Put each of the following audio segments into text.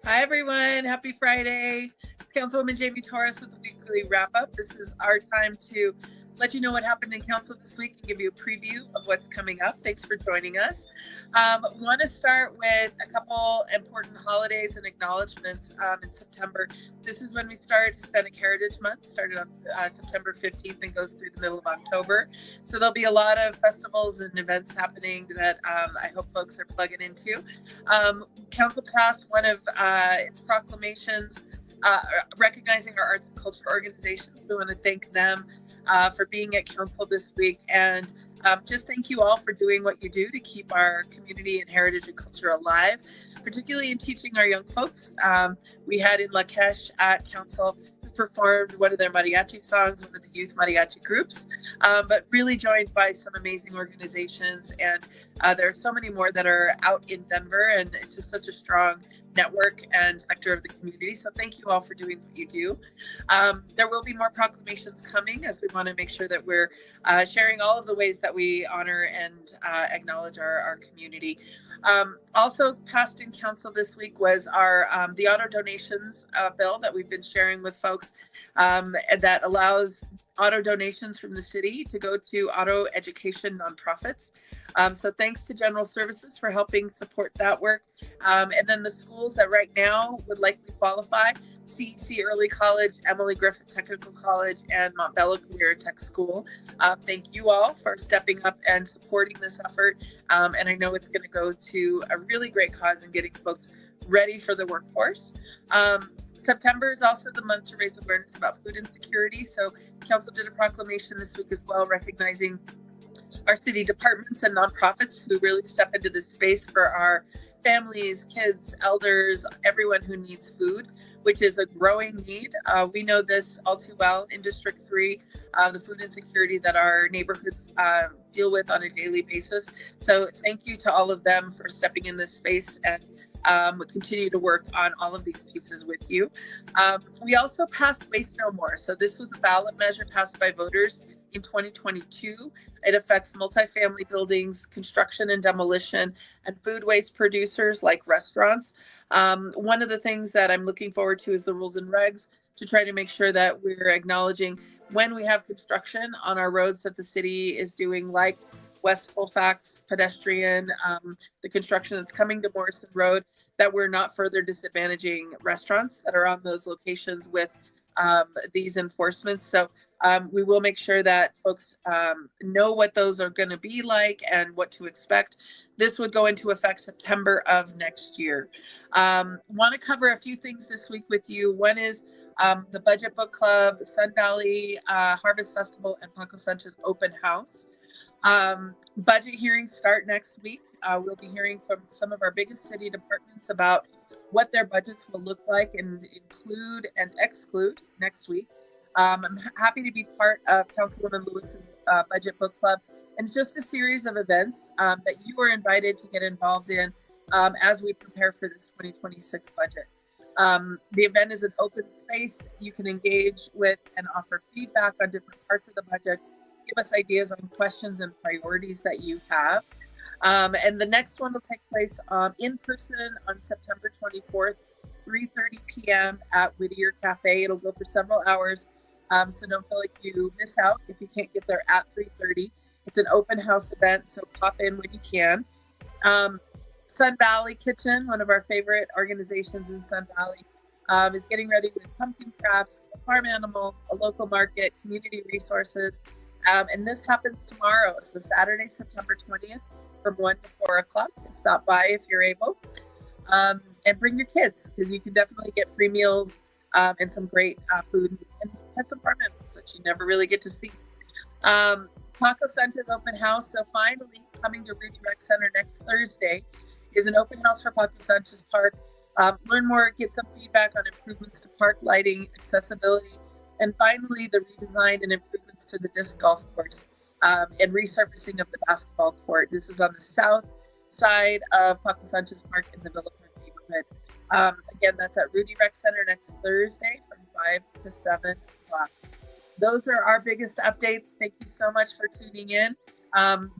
Hi, everyone. Happy Friday. It's Councilwoman Jamie Torres with the weekly wrap up. This is our time to let you know what happened in council this week and give you a preview of what's coming up. Thanks for joining us. Want to start with a couple important holidays and acknowledgements in September. This is when we start Hispanic Heritage Month, started on September 15th and goes through the middle of October. So there'll be a lot of festivals and events happening that I hope folks are plugging into. Council passed one of its proclamations recognizing our arts and culture organizations. We want to thank them for being at council this week, and just thank you all for doing what you do to keep our community and heritage and culture alive, particularly in teaching our young folks. We had in Lakesh at council who performed one of their mariachi songs, one of the youth mariachi groups, but really joined by some amazing organizations, and there are so many more that are out in Denver, and it's just such a strong network and sector of the community. So thank you all for doing what you do. There will be more proclamations coming, as we want to make sure that we're sharing all of the ways that we honor and acknowledge our community. Also passed in council this week was our the auto donations bill that we've been sharing with folks, and that allows auto donations from the city to go to auto education nonprofits. So thanks to General Services for helping support that work. And then the schools that right now would likely qualify: CEC Early College, Emily Griffith Technical College, and Montbello Career Tech School. Thank you all for stepping up and supporting this effort. And I know it's going to go to a really great cause in getting folks ready for the workforce. September is also the month to raise awareness about food insecurity. So council did a proclamation this week as well, recognizing our city departments and nonprofits who really step into this space for our families, kids, elders, everyone who needs food, which is a growing need. We know this all too well in District 3, the food insecurity that our neighborhoods deal with on a daily basis. So thank you to all of them for stepping in this space, and we'll continue to work on all of these pieces with you. We also passed Waste No More. So this was a ballot measure passed by voters in 2022. It affects multifamily buildings, construction and demolition, and food waste producers like restaurants. One of the things that I'm looking forward to is the rules and regs to try to make sure that we're acknowledging when we have construction on our roads that the city is doing, like West Colfax pedestrian, the construction that's coming to Morrison Road, that we're not further disadvantaging restaurants that are on those locations with these enforcements. So we will make sure that folks know what those are going to be like and what to expect. This would go into effect September of next year. Want to cover a few things this week with you. One is the Budget Book Club, Sun Valley Harvest Festival, and Paco Sanchez Open House. Budget hearings start next week. We'll be hearing from some of our biggest city departments about what their budgets will look like and include and exclude next week. I'm happy to be part of Councilwoman Lewis's Budget Book Club. And it's just a series of events that you are invited to get involved in as we prepare for this 2026 budget. The event is an open space. You can engage with and offer feedback on different parts of the budget, give us ideas on questions and priorities that you have. And the next one will take place in person on September 24th, 3:30 p.m. at Whittier Cafe. It'll go for several hours. So don't feel like you miss out if you can't get there at 3:30. It's an open house event, so pop in when you can. Sun Valley Kitchen, one of our favorite organizations in Sun Valley, is getting ready with pumpkin crafts, farm animals, a local market, community resources. And this happens tomorrow, so Saturday, September 20th, from 1 to 4 o'clock. Stop by if you're able. And bring your kids, because you can definitely get free meals and some great food and pet some farm animals that you never really get to see. Paco Sanchez Open House. So finally, coming to Rudy Rec Center next Thursday is an open house for Paco Sanchez Park. Learn more, get some feedback on improvements to park lighting, accessibility, and finally, the redesign and improvements to the disc golf course and resurfacing of the basketball court. This is on the south side of Paco Sanchez Park in the Villa Park neighborhood. Again, that's at Rudy Rec Center next Thursday from 5 to 7 o'clock. Those are our biggest updates. Thank you so much for tuning in.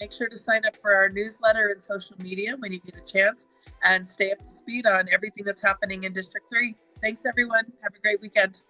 Make sure to sign up for our newsletter and social media when you get a chance, and stay up to speed on everything that's happening in District 3. Thanks, everyone. Have a great weekend.